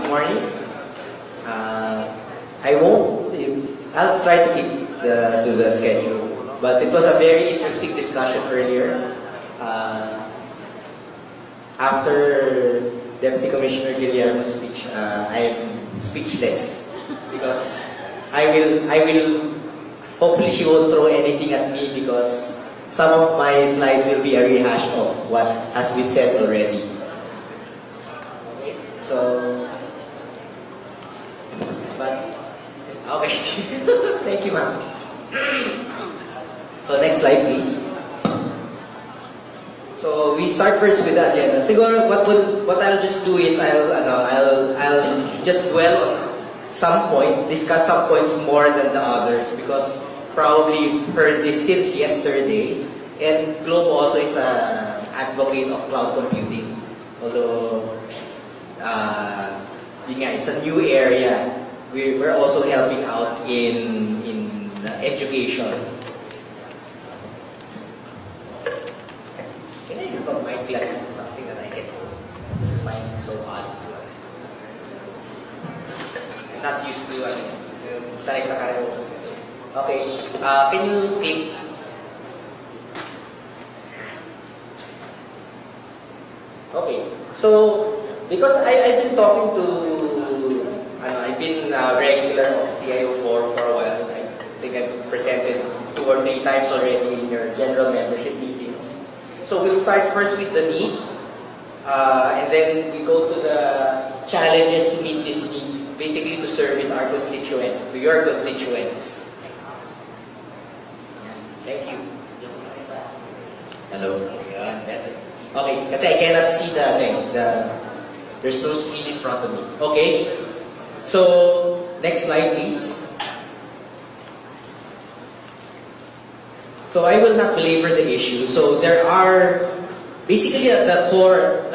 Good morning. I won't. I'll try to keep to the schedule. But it was a very interesting discussion earlier. After Deputy Commissioner Guillermo's speech, I am speechless because I will. Hopefully, she won't throw anything at me because some of my slides will be a rehash of what has been said already. Okay, so, but okay, thank you, ma'am. So next slide, please. So we start first with the agenda. Siguro what I'll just do is I'll just dwell on some point, discuss some points more than the others because probably heard this since yesterday. And Globe also is an advocate of cloud computing. Although it's a new area, we're also helping out in education. Can I look at my plan? Something that I can just find so odd. I'm not used to sanay sa karaoke. Okay, can you click? Okay, so because I've been talking to, I've been regular of CIO4 for a while. I think I've presented 2 or 3 times already in your general membership meetings. So we'll start first with the need, and then we go to the challenges to meet these needs, basically to service our constituents, to your constituents. Thank you. Hello. Okay, kasi I cannot see there's no screen in front of me. Okay, so next slide, please. So I will not belabor the issue. So there are basically the core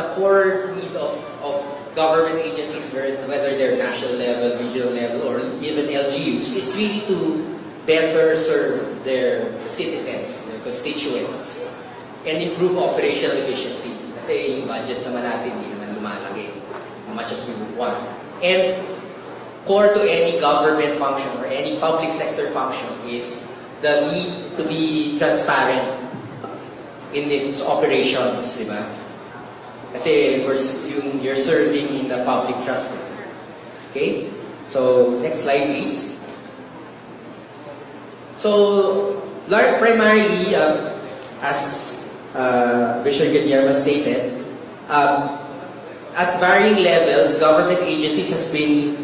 need of government agencies, whether they're national level, regional level, or even LGUs, is really to better serve their citizens, their constituents, and improve operational efficiency. Kasi yung budgets naman natin hindi naman lumalaki as much as we would want. And core to any government function or any public sector function is the need to be transparent in its operations, di ba? Kasi you're serving in the public trust. Okay? So, next slide, please. So, primarily, as Bishop Guillermo stated, at varying levels, government agencies has been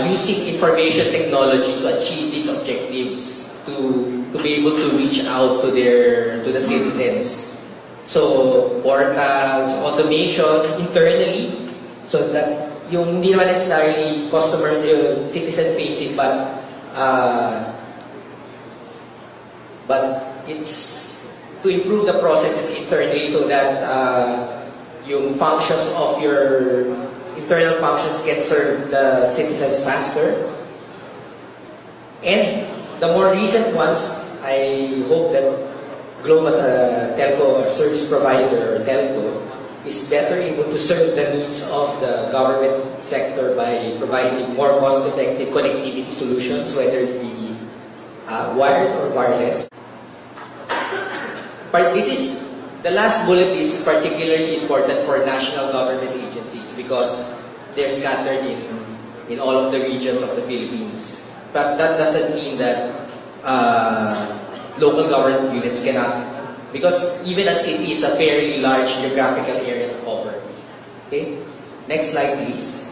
using information technology to achieve these objectives, to be able to reach out to the citizens. So, portals, automation internally, so that yung hindi naman necessarily citizen facing, but it's to improve the processes internally so that yung functions of your internal functions can serve the citizens faster. And the more recent ones, I hope that Globe as a telco or service provider or telco is better able to serve the needs of the government sector by providing more cost-effective connectivity solutions, whether it be wired or wireless. But the last bullet is particularly important for national government agencies because they're scattered in all of the regions of the Philippines. But that doesn't mean that local government units cannot, because even a city is a fairly large geographical area to cover. Okay? Next slide, please.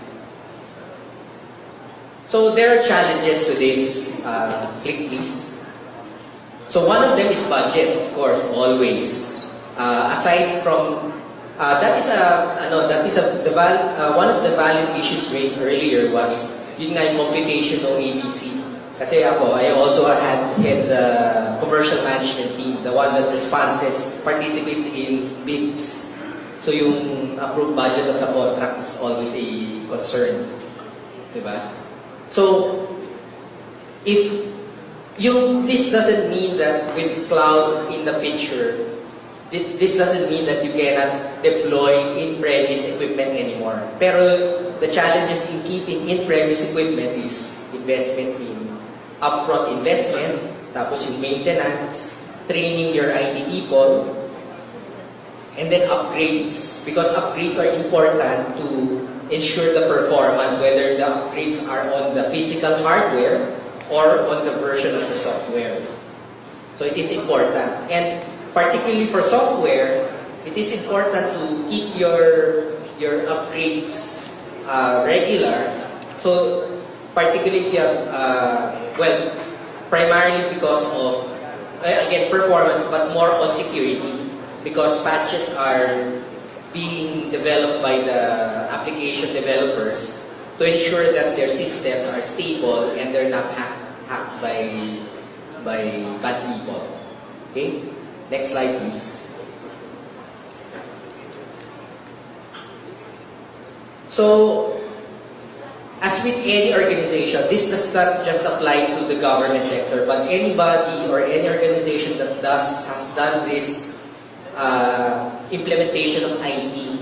So there are challenges to this. Click, please. So one of them is budget, of course, always. Aside from one of the valid issues raised earlier was yun nga yung computation ng ABC. Kasi ako, I also had the commercial management team, the one that participates in bids. So yung approved budget of the contracts is always a concern. Diba? So, this doesn't mean that with cloud in the picture, this doesn't mean that you cannot deploy in-premise equipment anymore. Pero the challenges in keeping in-premise equipment is investment in upfront investment, tapos yung maintenance, training your IT people, and then upgrades. Because upgrades are important to ensure the performance, whether the upgrades are on the physical hardware or on the version of the software. So it is important. And particularly for software, it is important to keep your upgrades regular. So particularly if you have, well, primarily because of, again, performance, but more on security. Because patches are being developed by the application developers to ensure that their systems are stable and they're not hacked by bad people. Okay? Next slide, please. So, as with any organization, this does not just apply to the government sector, but anybody or any organization that has done this implementation of IT.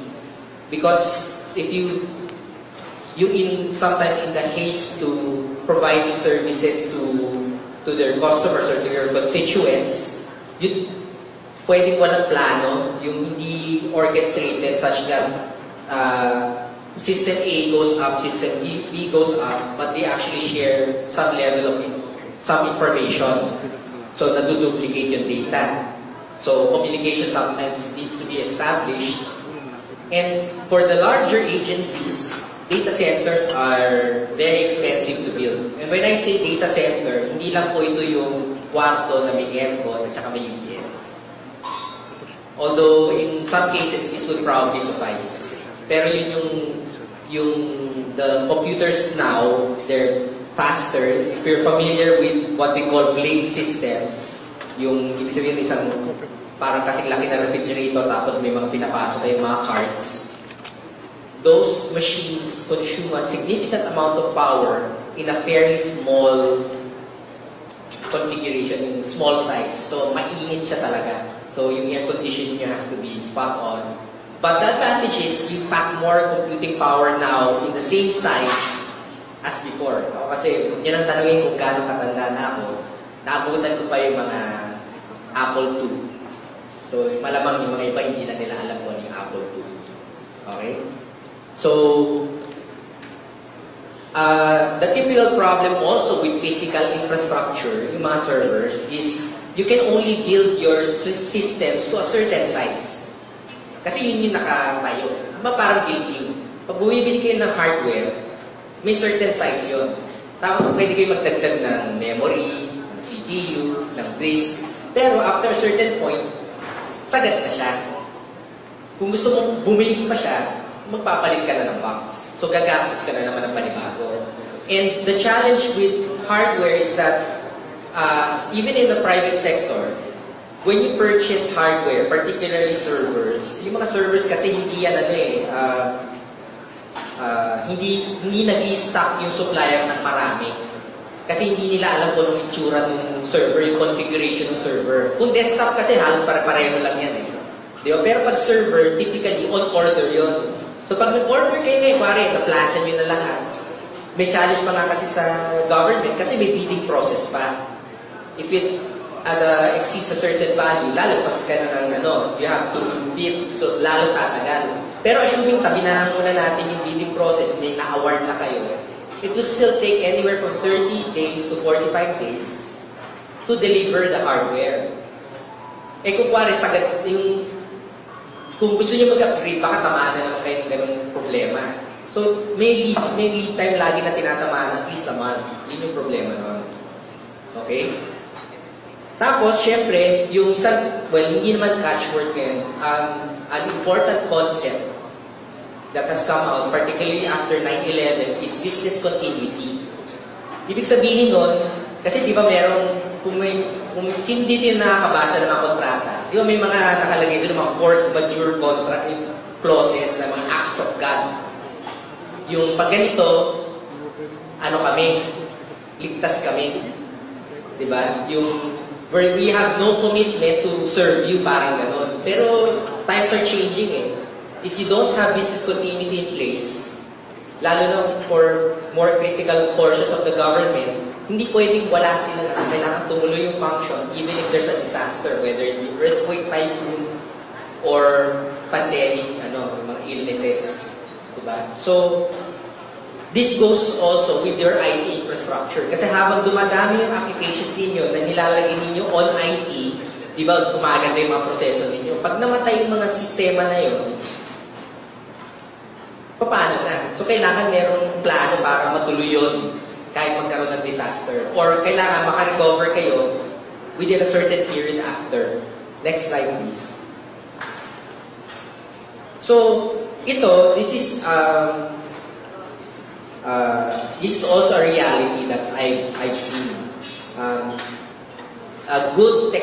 Because if sometimes in the haste to provide these services to their customers or to your constituents, pwedeng walang plano, yung hindi orchestrated such that system A goes up, system B goes up, but they actually share some level of some information. So, naduduplicate yung data. So, communication sometimes needs to be established. And for the larger agencies, data centers are very expensive to build. And when I say data center, hindi lang po ito yung kwarto na may aircon at saka may UPS. Although, in some cases, this would probably suffice. Pero yun the computers now, they're faster. If you're familiar with what we call blade systems, yung ibig sabihin isang parang kasing laki na refrigerator tapos may mga pinapasok na yung mga cards. Those machines consume a significant amount of power in a fairly small configuration, yung small size. So, mainit siya talaga. So, yung air conditioning niya has to be spot on. But the advantage is you pack more computing power now in the same size as before. Kasi yun ang tanongin kung gaano katanda na ako. Naabutan ko pa yung mga Apple II. So, malamang yung mga iba hindi na nila alam kung ano yung Apple II. Okay? So, the typical problem also with physical infrastructure, yung mga servers, is you can only build your systems to a certain size. Kasi yun yung nakatayo. Parang building. Pag bumibili kayo ng hardware, may certain size yun. Tapos pwede kayo magdagdag ng memory, ng CPU, ng disk. Pero after a certain point, sagad na siya. Kung gusto mong bumilis pa siya, magpapalit ka na ng box. So gagastos ka na naman ng panibago. And the challenge with hardware is that even in the private sector, when you purchase hardware, particularly servers, yung mga servers kasi hindi yan hindi nag-i-stock yung supplier ng marami. Kasi hindi nila alam kung anong itsura ng server, yung configuration ng server. Kung desktop kasi halos pare-pareho lang yan eh. Di ba? Pero pag server, typically on order yon. So pag nag-order kayo ngayon, pare, na-flashan nyo na lahat. May challenge pa nga kasi sa government kasi may bidding process pa. If it exceeds a certain value, lalagpas ka na ng you have to bid, so lalo tatagal. Pero assuming tabi na muna natin yung bidding process, may na-award na kayo, it would still take anywhere from 30 days to 45 days to deliver the hardware. Eh kung pare, sagad yung kung gusto niyo mag-upgrade, baka tamaan na naman kayo ng ganung problema. So, may lead time lagi na tinatamaan at least a month. Yun yung problema nun. Okay? Tapos, syempre, yung isang, well, hindi naman catchword ngayon, an important concept that has come out, particularly after 9/11, is business continuity. Ibig sabihin nun, kasi di ba merong, kung hindi din nakakabasa ng mga kontrata, di ba may mga nakalagay doon, mga force majeure contract clauses na mga acts of God. Yung pag ganito, kami, ligtas kami. Di ba? Yung where we have no commitment to serve you, parang ganon. Pero times are changing eh. If you don't have business continuity in place, lalo na for more critical portions of the government, hindi pwedeng wala sila na kailangan tumuloy yung function even if there's a disaster, whether it be earthquake, typhoon, or pandemic, mga illnesses. Diba? So, this goes also with your IT infrastructure. Kasi habang dumadami yung applications ninyo na nilalagay ninyo on IT, di ba, gumaganda yung mga proseso ninyo. Pag namatay yung mga sistema na yun, paano na? So, kailangan merong plano para matuloy yun kahit magkaroon ng disaster. Or kailangan makarecover kayo within a certain period after. Next slide, please. So, this is also a reality that I've seen. A good